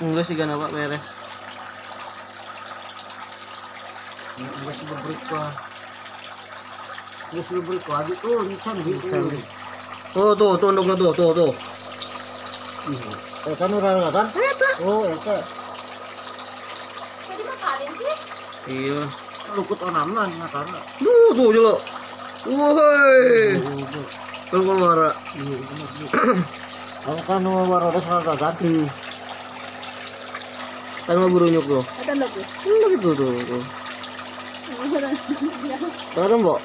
Enggak sih kan apa merah. Enggak sih berikut. Enggak sih berikut aja tuh nican gitu. Tuh undungnya tuh. Kan orang kan? Oh, eta. Tadi makanin sih. Iya. Lukut onamna ngakana. Tuh jelo. Woi. Keluar. Kalau kan mau baru salah ganti. Kan mau burunyuk tuh. Ada lagi. Gitu tuh. Tahu mbok?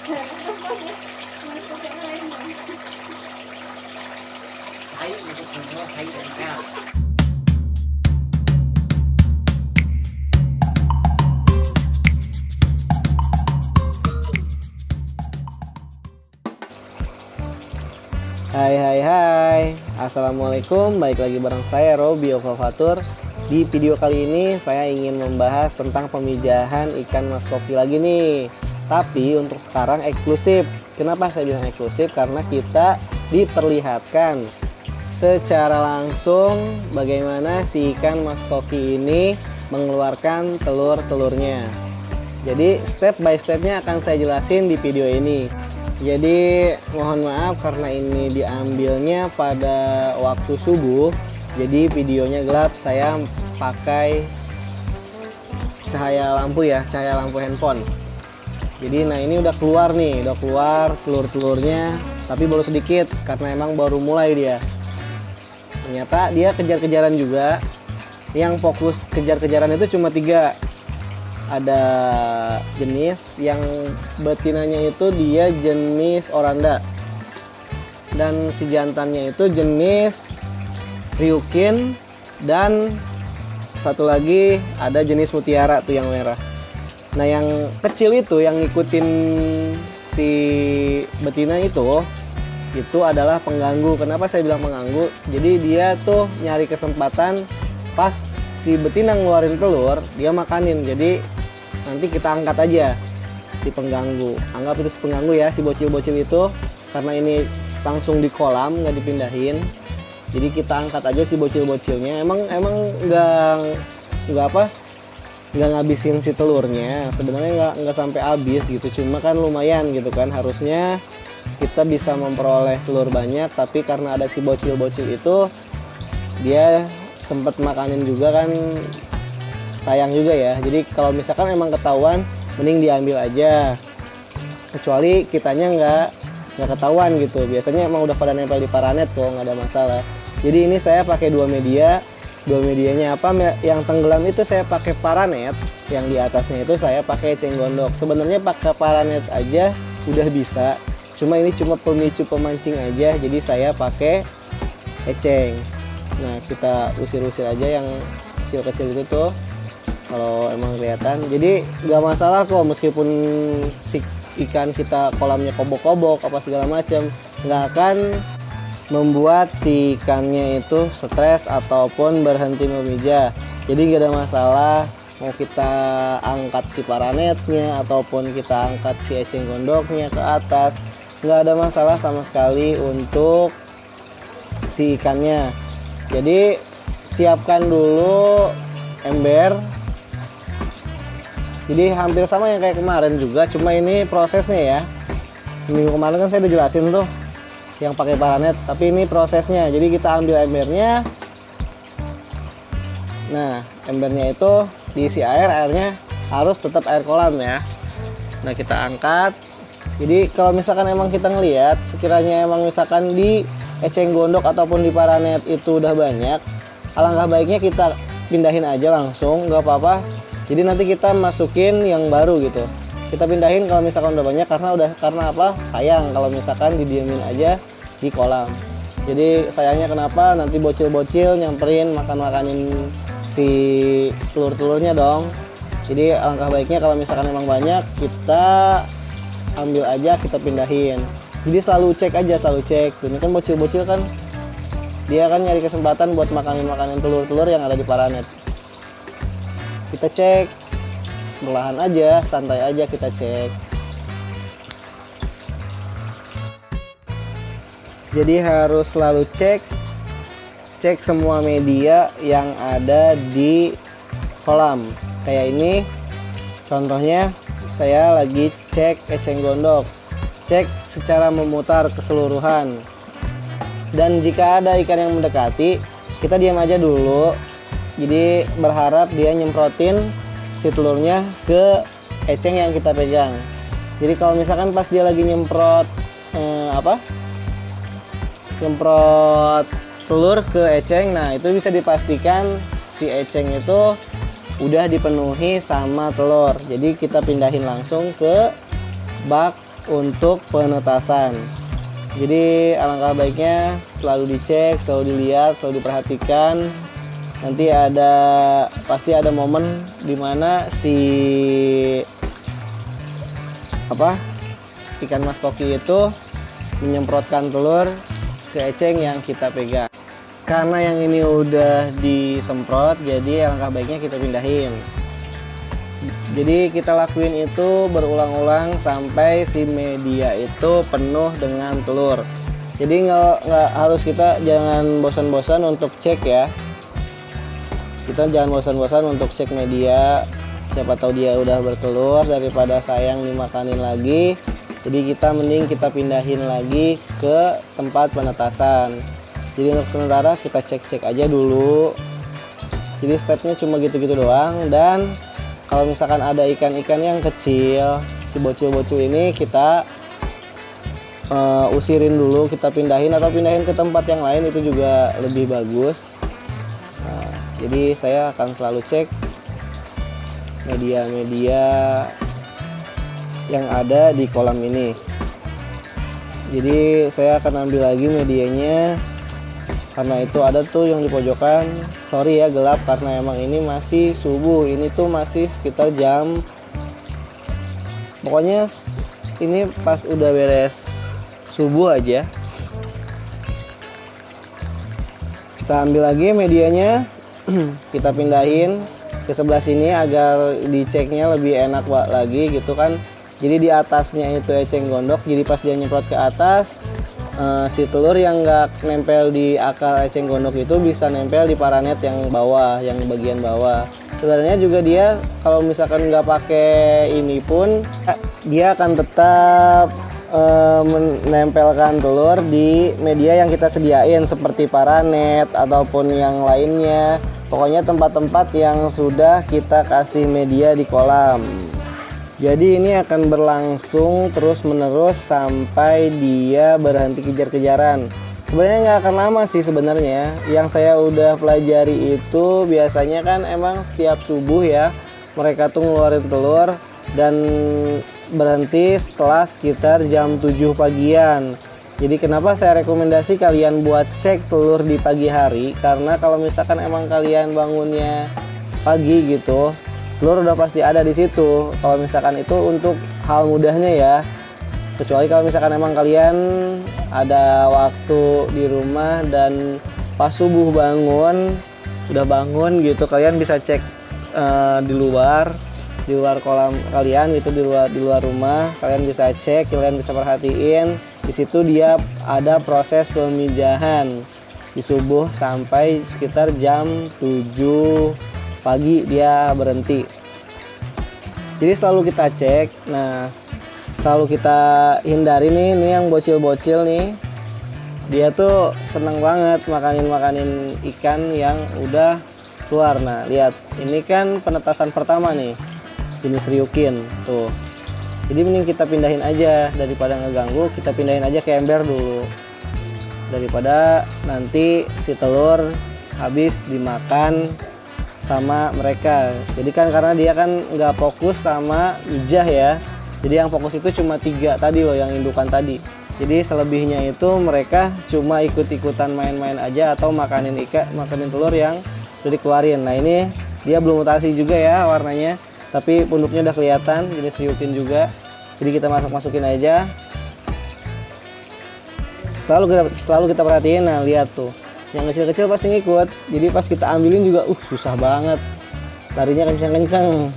Hai, assalamualaikum, balik lagi bareng saya Robi Ovafatur. Di video kali ini saya ingin membahas tentang pemijahan ikan mas koki lagi nih. Tapi untuk sekarang eksklusif. Kenapa saya bilang eksklusif? Karena kita diperlihatkan secara langsung bagaimana si ikan mas koki ini mengeluarkan telur-telurnya. Jadi step by stepnya akan saya jelasin di video ini. Jadi mohon maaf karena ini diambilnya pada waktu subuh, jadi videonya gelap. Saya pakai cahaya lampu handphone. Jadi nah ini udah keluar telur-telurnya, tapi baru sedikit karena emang baru mulai dia. Ternyata dia kejar-kejaran juga. Yang fokus kejar-kejaran itu cuma 3. Ada jenis yang betinanya itu dia jenis oranda, dan si jantannya itu jenis ryukin, dan satu lagi ada jenis mutiara tuh yang merah. Nah yang kecil itu yang ngikutin si betina itu adalah pengganggu. Kenapa saya bilang pengganggu? Jadi dia tuh nyari kesempatan pas si betina ngeluarin telur, dia makanin. Jadi nanti kita angkat aja si pengganggu. Anggap itu si pengganggu ya, si bocil-bocil itu. Karena ini langsung di kolam, nggak dipindahin. Jadi kita angkat aja si bocil-bocilnya. Emang nggak ngabisin si telurnya. Sebenarnya nggak sampai habis gitu. Cuma kan lumayan gitu kan. Harusnya kita bisa memperoleh telur banyak. Tapi karena ada si bocil-bocil itu, dia sempat makanin juga kan. Sayang juga ya. Jadi kalau misalkan emang ketahuan, mending diambil aja. Kecuali kitanya nggak ketahuan gitu. Biasanya emang udah pada nempel di paranet kok, nggak ada masalah. Jadi ini saya pakai 2 media. 2 medianya apa? Yang tenggelam itu saya pakai paranet. Yang di atasnya itu saya pakai eceng gondok. Sebenarnya pakai paranet aja udah bisa. Cuma ini cuma pemicu pemancing aja. Jadi saya pakai eceng. Nah kita usir-usir aja yang kecil-kecil itu tuh. Kalau emang kelihatan, jadi nggak masalah kok meskipun si ikan kita kolamnya kobok-kobok apa segala macam, nggak akan membuat si ikannya itu stres ataupun berhenti memijah. Jadi nggak ada masalah mau kita angkat si paranetnya ataupun kita angkat si eceng gondoknya ke atas, nggak ada masalah sama sekali untuk si ikannya. Jadi siapkan dulu ember. Jadi hampir sama yang kayak kemarin juga, cuma ini prosesnya ya. Minggu kemarin kan saya udah jelasin tuh yang pakai paranet, tapi ini prosesnya. Jadi kita ambil embernya. Nah, embernya itu diisi air, airnya harus tetap air kolam ya. Nah, kita angkat. Jadi kalau misalkan emang kita ngelihat, sekiranya emang misalkan di eceng gondok ataupun di paranet itu udah banyak, alangkah baiknya kita pindahin aja langsung, nggak apa-apa. Jadi nanti kita masukin yang baru gitu. Kita pindahin kalau misalkan udah banyak, karena apa? Sayang kalau misalkan didiemin aja di kolam. Jadi sayangnya kenapa? Nanti bocil-bocil nyamperin makan-makanin si telur-telurnya dong. Jadi alangkah baiknya kalau misalkan emang banyak, kita ambil aja, kita pindahin. Jadi selalu cek. Ini kan bocil-bocil kan, dia kan nyari kesempatan buat makanin telur-telur yang ada di paranet. Kita cek perlahan aja, santai aja kita cek. Jadi harus selalu cek cek semua media yang ada di kolam. Kayak ini contohnya, saya lagi cek eceng gondok, cek secara memutar keseluruhan. Dan jika ada ikan yang mendekati, kita diam aja dulu. Jadi berharap dia nyemprotin si telurnya ke eceng yang kita pegang. Jadi kalau misalkan pas dia lagi nyemprot nyemprot telur ke eceng, nah itu bisa dipastikan si eceng itu udah dipenuhi sama telur. Jadi kita pindahin langsung ke bak untuk penetasan. Jadi alangkah baiknya selalu dicek, selalu dilihat, selalu diperhatikan. Nanti pasti ada momen dimana si ikan mas koki itu menyemprotkan telur ke eceng yang kita pegang. Karena yang ini udah disemprot, jadi alangkah baiknya kita pindahin. Jadi kita lakuin itu berulang-ulang sampai si media itu penuh dengan telur. Jadi nggak harus, kita jangan bosan-bosan untuk cek ya. Kita jangan bosan-bosan untuk cek media. Siapa tahu dia udah bertelur, daripada sayang dimakanin lagi. Jadi kita mending kita pindahin lagi ke tempat penetasan. Jadi untuk sementara kita cek-cek aja dulu. Jadi stepnya cuma gitu-gitu doang. Dan kalau misalkan ada ikan-ikan yang kecil, si bocil-bocil ini kita usirin dulu, kita pindahin atau pindahin ke tempat yang lain, itu juga lebih bagus. Nah, jadi saya akan selalu cek media-media yang ada di kolam ini. Jadi saya akan ambil lagi medianya, karena itu ada tuh yang di pojokan. Sorry ya gelap, karena emang ini masih subuh. Ini tuh masih sekitar jam, pokoknya ini pas udah beres subuh aja. Kita ambil lagi medianya, kita pindahin ke sebelah sini agar diceknya lebih enak lagi gitu kan. Jadi di atasnya itu eceng gondok, jadi pas dia nyemprot ke atas, si telur yang nggak nempel di akar eceng gondok itu bisa nempel di paranet yang bawah, yang bagian bawah. Sebenarnya juga dia kalau misalkan nggak pakai ini pun, dia akan tetap menempelkan telur di media yang kita sediain seperti paranet ataupun yang lainnya. Pokoknya tempat-tempat yang sudah kita kasih media di kolam. Jadi ini akan berlangsung terus-menerus sampai dia berhenti kejar-kejaran. Sebenarnya nggak akan lama sih sebenarnya. Yang saya udah pelajari itu biasanya kan emang setiap subuh ya, mereka tuh ngeluarin telur dan berhenti setelah sekitar jam 7 pagian. Jadi kenapa saya rekomendasi kalian buat cek telur di pagi hari? Karena kalau misalkan emang kalian bangunnya pagi gitu, telur udah pasti ada di situ. Kalau misalkan itu untuk hal mudahnya ya. Kecuali kalau misalkan emang kalian ada waktu di rumah dan pas subuh udah bangun gitu, kalian bisa cek di luar kolam kalian gitu, di luar rumah. Kalian bisa cek, kalian bisa perhatiin. Di situ dia ada proses pemijahan di subuh sampai sekitar jam 7 pagi dia berhenti. Jadi selalu kita cek. Nah, selalu kita hindari nih yang bocil-bocil nih. Dia tuh seneng banget makanin ikan yang udah keluar. Nah, lihat. Ini kan penetasan pertama nih. Jenis ryukin tuh. Jadi mending kita pindahin aja daripada ngeganggu, kita pindahin aja ke ember dulu. Daripada nanti si telur habis dimakan sama mereka. Jadi kan karena dia kan nggak fokus sama ijah ya. Jadi yang fokus itu cuma 3 tadi loh, yang indukan tadi. Jadi selebihnya itu mereka cuma ikut-ikutan main-main aja atau makanin telur yang udah dikeluarin. Nah ini dia belum mutasi juga ya warnanya, tapi punduknya udah kelihatan, jenis ryukin juga. Jadi kita masukin aja. Selalu kita perhatiin. Nah lihat tuh, yang kecil-kecil pasti ngikut. Jadi pas kita ambilin juga susah banget, larinya kencang-kencang.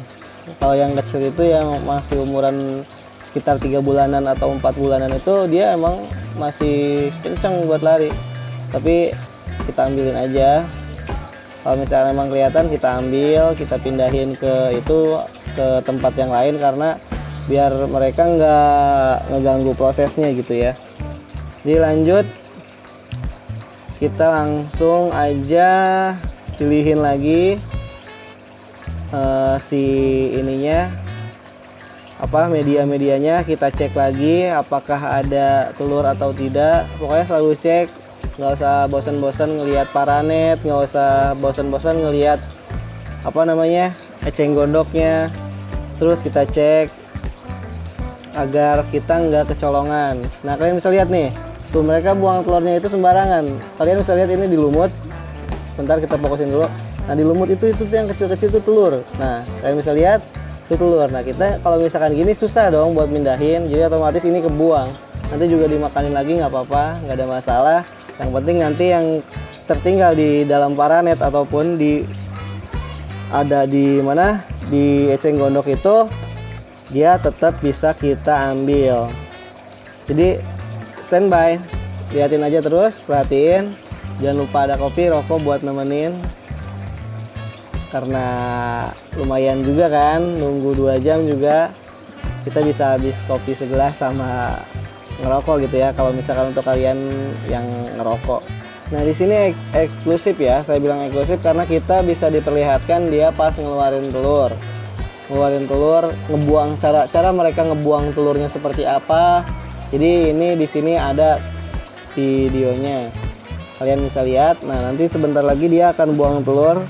Kalau yang kecil itu yang masih umuran sekitar 3 bulanan atau 4 bulanan itu dia emang masih kencang buat lari. Tapi kita ambilin aja. Kalau misalnya emang kelihatan kita ambil, kita pindahin ke tempat yang lain karena biar mereka nggak ngeganggu prosesnya gitu ya. Jadi lanjut, kita langsung aja pilihin lagi si ininya, media-medianya. Kita cek lagi apakah ada telur atau tidak. Pokoknya selalu cek, nggak usah bosan-bosan ngelihat paranet, nggak usah bosan-bosan ngelihat eceng gondoknya. Terus kita cek agar kita nggak kecolongan. Nah, kalian bisa lihat nih, tuh mereka buang telurnya itu sembarangan. Kalian bisa lihat ini di lumut. Bentar, kita fokusin dulu. Nah, di lumut itu yang kecil-kecil itu telur. Nah, kalian bisa lihat itu telur. Nah, kita kalau misalkan gini susah dong buat mindahin, jadi otomatis ini kebuang. Nanti juga dimakanin lagi nggak apa-apa, nggak ada masalah. Yang penting nanti yang tertinggal di dalam paranet ataupun ada di eceng gondok itu, dia tetap bisa kita ambil. Jadi standby, liatin aja terus, perhatiin. Jangan lupa ada kopi, rokok buat nemenin. Karena lumayan juga kan, nunggu 2 jam juga kita bisa habis kopi segelas sama ngerokok gitu ya, kalau misalkan untuk kalian yang ngerokok. Nah, di sini eksklusif ya, saya bilang eksklusif karena kita bisa diperlihatkan dia pas ngeluarin telur, ngebuang, cara mereka ngebuang telurnya seperti apa. Jadi ini di sini ada videonya, kalian bisa lihat. Nah, nanti sebentar lagi dia akan buang telur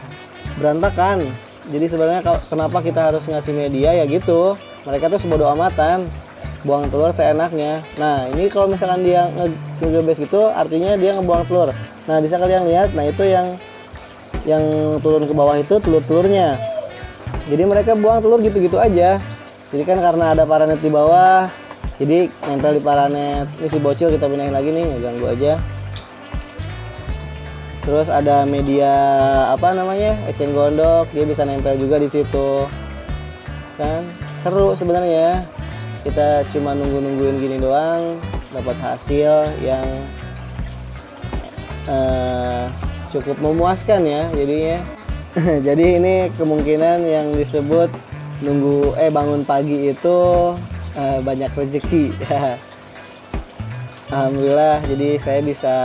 berantakan. Jadi sebenarnya kenapa kita harus ngasih media ya gitu, mereka tuh sebodo amatan buang telur seenaknya. Nah, ini kalau misalkan dia ngegebes gitu, artinya dia ngebuang telur. Nah, bisa kalian lihat, nah itu yang turun ke bawah itu telur-telurnya. Jadi mereka buang telur gitu-gitu aja. Jadi kan karena ada paranet di bawah, jadi nempel di paranet. Ini si bocil kita pindahin lagi nih, ngeganggu aja. Terus ada media eceng gondok, dia bisa nempel juga di situ. Kan seru sebenarnya. Kita cuma nungguin gini doang, dapat hasil yang cukup memuaskan ya jadinya. Jadi ini kemungkinan yang disebut bangun pagi itu banyak rezeki. Alhamdulillah, jadi saya bisa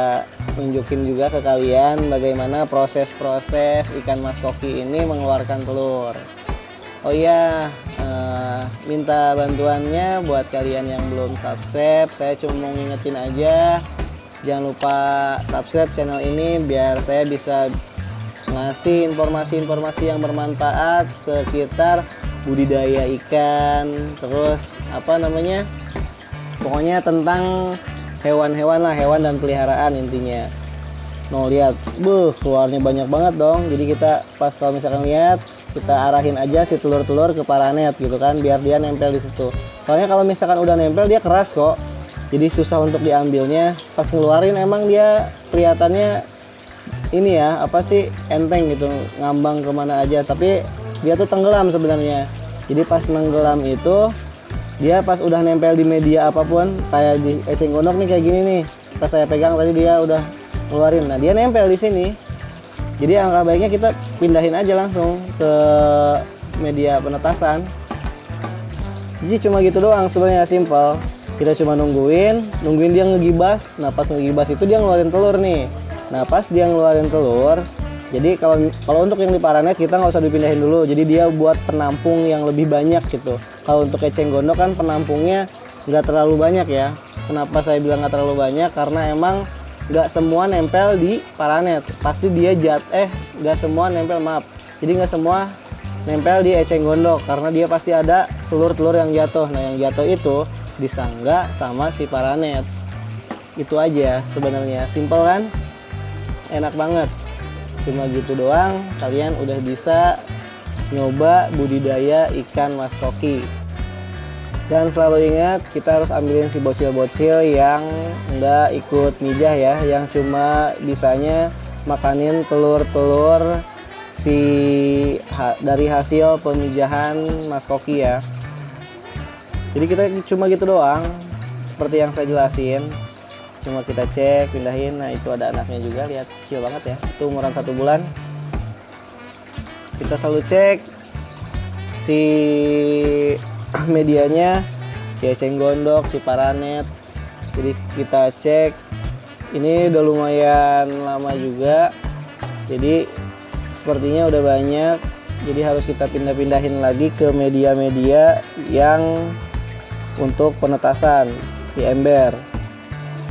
nunjukin juga ke kalian bagaimana proses-proses ikan mas koki ini mengeluarkan telur. Oh iya, minta bantuannya buat kalian yang belum subscribe. Saya cuma mau ngingetin aja, jangan lupa subscribe channel ini biar saya bisa ngasih informasi-informasi yang bermanfaat sekitar budidaya ikan, terus pokoknya tentang hewan-hewan lah, hewan dan peliharaan intinya. Noh, lihat, keluarnya banyak banget dong. Jadi kita pas kalau misalkan lihat, kita arahin aja si telur-telur ke paranet gitu kan, biar dia nempel di situ. Soalnya kalau misalkan udah nempel dia keras kok, jadi susah untuk diambilnya. Pas ngeluarin emang dia kelihatannya ini ya enteng gitu, ngambang kemana aja, tapi dia tuh tenggelam sebenarnya. Jadi pas nenggelam itu dia pas udah nempel di media apapun, kayak di eceng gondok nih kayak gini nih, pas saya pegang tadi dia udah ngeluarin. Nah, dia nempel di sini. Jadi angka baiknya kita pindahin aja langsung ke media penetasan. Jadi cuma gitu doang sebenarnya, simpel. Kita cuma nungguin dia ngegibas. Nah, pas ngegibas itu dia ngeluarin telur nih. Nah, pas dia ngeluarin telur, jadi kalau untuk yang di paranet kita nggak usah dipindahin dulu. Jadi dia buat penampung yang lebih banyak gitu. Kalau untuk eceng gondok kan penampungnya nggak terlalu banyak ya. Kenapa saya bilang nggak terlalu banyak? Karena emang nggak semua nempel di paranet, pasti dia nggak semua nempel, jadi nggak semua nempel di eceng gondok karena dia pasti ada telur-telur yang jatuh. Nah, yang jatuh itu disangga sama si paranet. Itu aja sebenarnya, simple kan, enak banget. Cuma gitu doang kalian udah bisa nyoba budidaya ikan mas koki. Dan selalu ingat, kita harus ambilin si bocil-bocil yang nggak ikut mijah ya, yang cuma bisanya makanin telur-telur dari hasil pemijahan mas koki ya. Jadi kita cuma gitu doang, seperti yang saya jelasin. cuma kita cek pindahin. Nah itu ada anaknya juga, lihat kecil banget ya, itu umuran 1 bulan. Kita selalu cek si medianya, si eceng gondok, si paranet. Jadi kita cek, ini udah lumayan lama juga, jadi sepertinya udah banyak, jadi harus kita pindah-pindahin lagi ke media-media yang untuk penetasan si ember.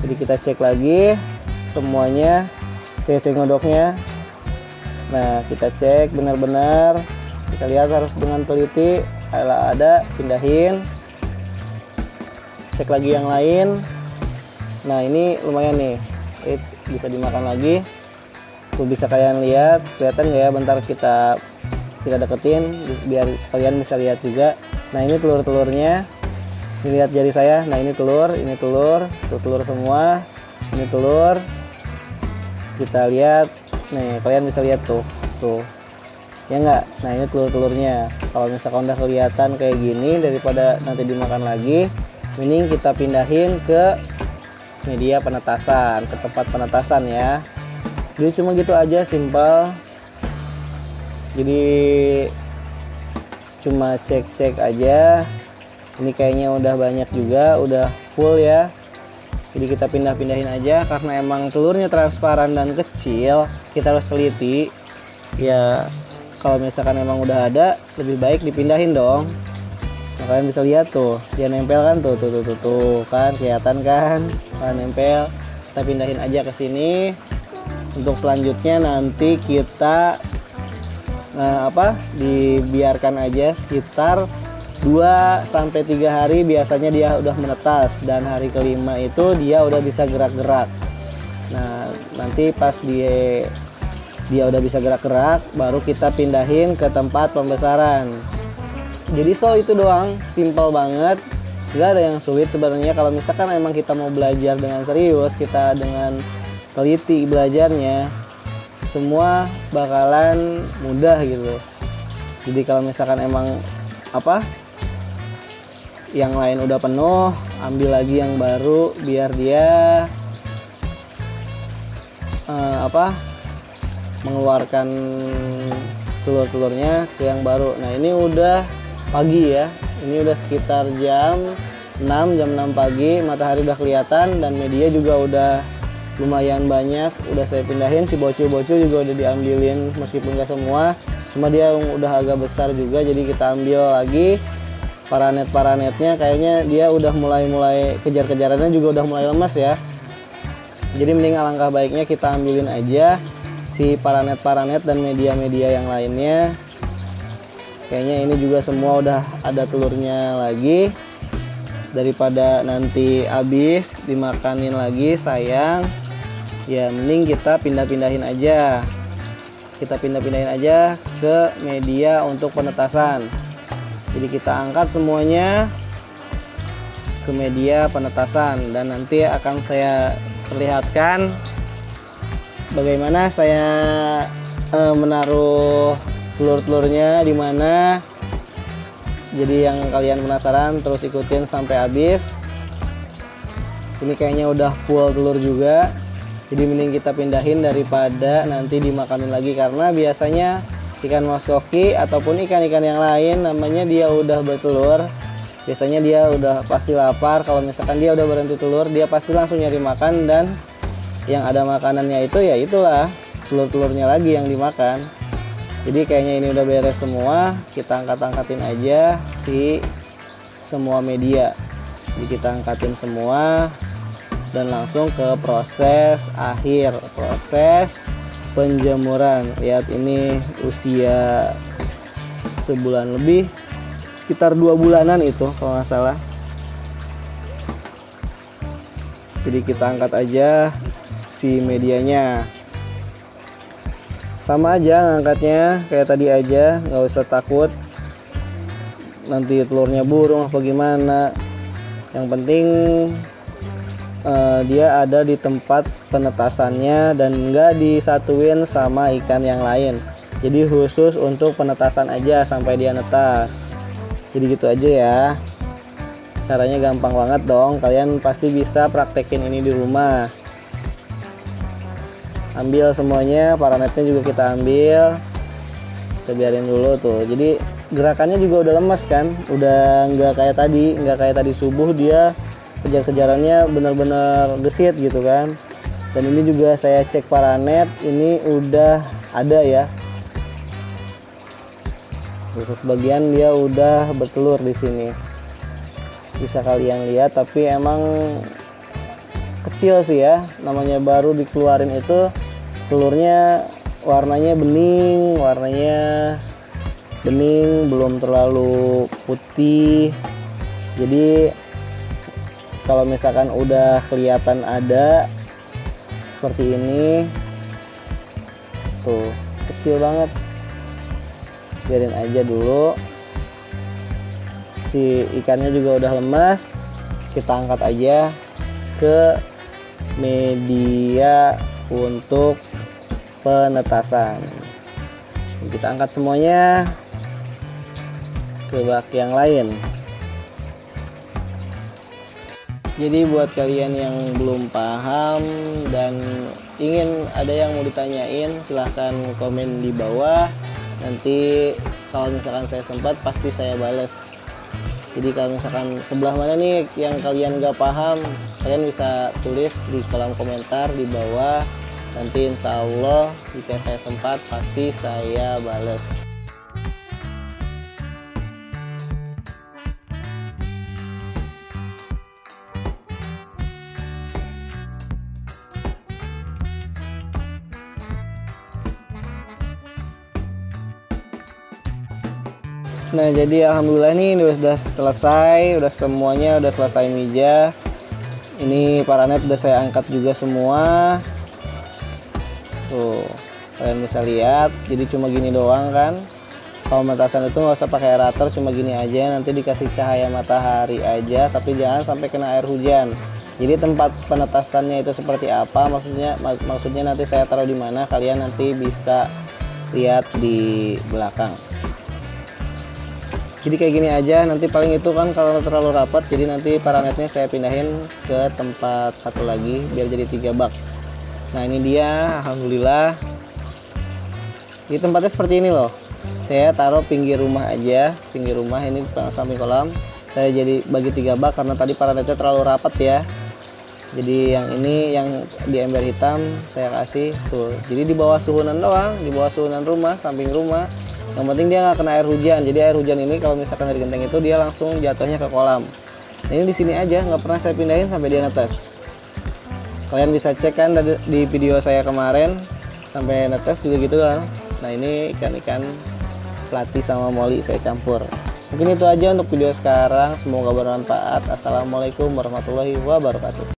Jadi kita cek lagi semuanya, si eceng gondoknya. Nah kita cek benar-benar, kita lihat harus dengan teliti, kalau ada pindahin, cek lagi yang lain. Nah ini lumayan nih, bisa dimakan lagi. Tuh bisa kalian lihat, kelihatan nggak ya, bentar kita deketin biar kalian bisa lihat juga. Nah ini telur-telurnya, lihat jari saya. Nah ini telur, tuh telur semua, ini telur. Kita lihat, nih kalian bisa lihat tuh ya nggak. Nah ini telur-telurnya. Kalau misalkan udah kelihatan kayak gini, daripada nanti dimakan lagi, mending kita pindahin ke media penetasan, ke tempat penetasan ya. Jadi cuma gitu aja, simpel. Jadi cuma cek-cek aja. Ini kayaknya udah banyak juga, udah full ya. Jadi kita pindah-pindahin aja, karena emang telurnya transparan dan kecil, kita harus teliti. Ya kalau misalkan emang udah ada, lebih baik dipindahin dong. Nah, kalian bisa lihat tuh, dia nempel kan, tuh kan, kelihatan kan, nempel. Kita pindahin aja ke sini. Untuk selanjutnya nanti kita dibiarkan aja sekitar 2-3 hari, biasanya dia udah menetas, dan hari kelima itu dia udah bisa gerak-gerak. Nah nanti pas dia udah bisa gerak-gerak, baru kita pindahin ke tempat pembesaran. Jadi itu doang, simple banget, nggak ada yang sulit sebenarnya. Kalau misalkan emang kita mau belajar dengan serius, kita dengan teliti belajarnya, semua bakalan mudah gitu. Jadi kalau misalkan emang yang lain udah penuh, ambil lagi yang baru biar dia mengeluarkan telur-telurnya ke yang baru. Nah ini udah pagi ya, ini udah sekitar jam 6 pagi, matahari udah kelihatan dan media juga udah lumayan banyak, udah saya pindahin. Si bocil-bocil juga udah diambilin, meskipun gak semua, cuma dia udah agak besar juga, jadi kita ambil lagi. Paranet-paranetnya kayaknya dia udah mulai kejar-kejarannya juga udah mulai lemas ya. Jadi mending alangkah baiknya kita ambilin aja si paranet-paranet dan media-media yang lainnya. Kayaknya ini juga semua udah ada telurnya lagi, daripada nanti habis dimakanin lagi sayang. Ya mending kita pindahin aja ke media untuk penetasan. Jadi kita angkat semuanya ke media penetasan, dan nanti akan saya perlihatkan bagaimana saya menaruh telur-telurnya di mana. Jadi yang kalian penasaran, terus ikutin sampai habis. Ini kayaknya udah full telur juga, jadi mending kita pindahin daripada nanti dimakanin lagi. Karena biasanya ikan mas koki ataupun ikan-ikan yang lain, namanya dia udah bertelur, biasanya dia udah pasti lapar. Kalau misalkan dia udah berhenti telur, dia pasti langsung nyari makan, dan yang ada makanannya itu ya itulah telur-telurnya lagi yang dimakan. Jadi kayaknya ini udah beres semua, kita angkatin aja semua media. Jadi kita angkatin semua dan langsung ke proses akhir, proses penjemuran. Lihat ini usia sebulan lebih, sekitar 2 bulanan itu kalau nggak salah. Jadi kita angkat aja si medianya, sama aja ngangkatnya kayak tadi aja, nggak usah takut nanti telurnya burung apa gimana. Yang penting dia ada di tempat penetasannya dan nggak disatuin sama ikan yang lain. Jadi khusus untuk penetasan aja sampai dia netas. Jadi gitu aja ya. Caranya gampang banget dong, kalian pasti bisa praktekin ini di rumah. Ambil semuanya, paranetnya juga kita ambil, kita biarin dulu tuh. Jadi gerakannya juga udah lemas kan, udah nggak kayak tadi subuh dia kejar-kejarannya benar-benar gesit gitu kan. Dan ini juga saya cek paranet, ini udah ada ya. Terus sebagian dia udah bertelur di sini. Bisa kalian lihat, tapi emang kecil sih ya, namanya baru dikeluarin itu telurnya warnanya bening, belum terlalu putih. Jadi kalau misalkan udah kelihatan ada seperti ini tuh, kecil banget, biarin aja dulu. Si ikannya juga udah lemas, kita angkat aja ke media untuk penetasan. Kita angkat semuanya ke bak yang lain. Jadi buat kalian yang belum paham dan ingin ada yang mau ditanyain, silahkan komen di bawah. Nanti kalau misalkan saya sempat pasti saya bales. Jadi kalau misalkan sebelah mana nih yang kalian gak paham, kalian bisa tulis di kolom komentar di bawah. Nanti insya Allah jika saya sempat pasti saya bales. Nah jadi alhamdulillah nih udah selesai, semuanya udah selesai mija. Ini paranet udah saya angkat juga semua. Tuh kalian bisa lihat, jadi cuma gini doang kan. Kalau pementasan itu nggak usah pakai aerator, cuma gini aja, nanti dikasih cahaya matahari aja, tapi jangan sampai kena air hujan. Jadi tempat penetasannya itu seperti apa, maksudnya nanti saya taruh di mana, kalian nanti bisa lihat di belakang. Jadi kayak gini aja, nanti paling itu kan kalau terlalu rapat, jadi nanti paranetnya saya pindahin ke tempat satu lagi biar jadi 3 bak. Nah ini dia, alhamdulillah. Di tempatnya seperti ini loh. Saya taruh pinggir rumah aja, pinggir rumah ini samping kolam. Saya jadi bagi 3 bak karena tadi paranetnya terlalu rapat ya. Jadi yang ini yang di ember hitam saya kasih tuh. Jadi di bawah suhunan doang, di bawah suhunan rumah, samping rumah. Yang penting dia nggak kena air hujan. Jadi air hujan ini kalau misalkan dari genteng itu dia langsung jatuhnya ke kolam. Nah, ini di sini aja, nggak pernah saya pindahin sampai dia netes. Kalian bisa cek kan di video saya kemarin sampai netes juga gitu kan. Nah ini ikan-ikan pelati sama moli saya campur. Mungkin itu aja untuk video sekarang. Semoga bermanfaat. Assalamualaikum warahmatullahi wabarakatuh.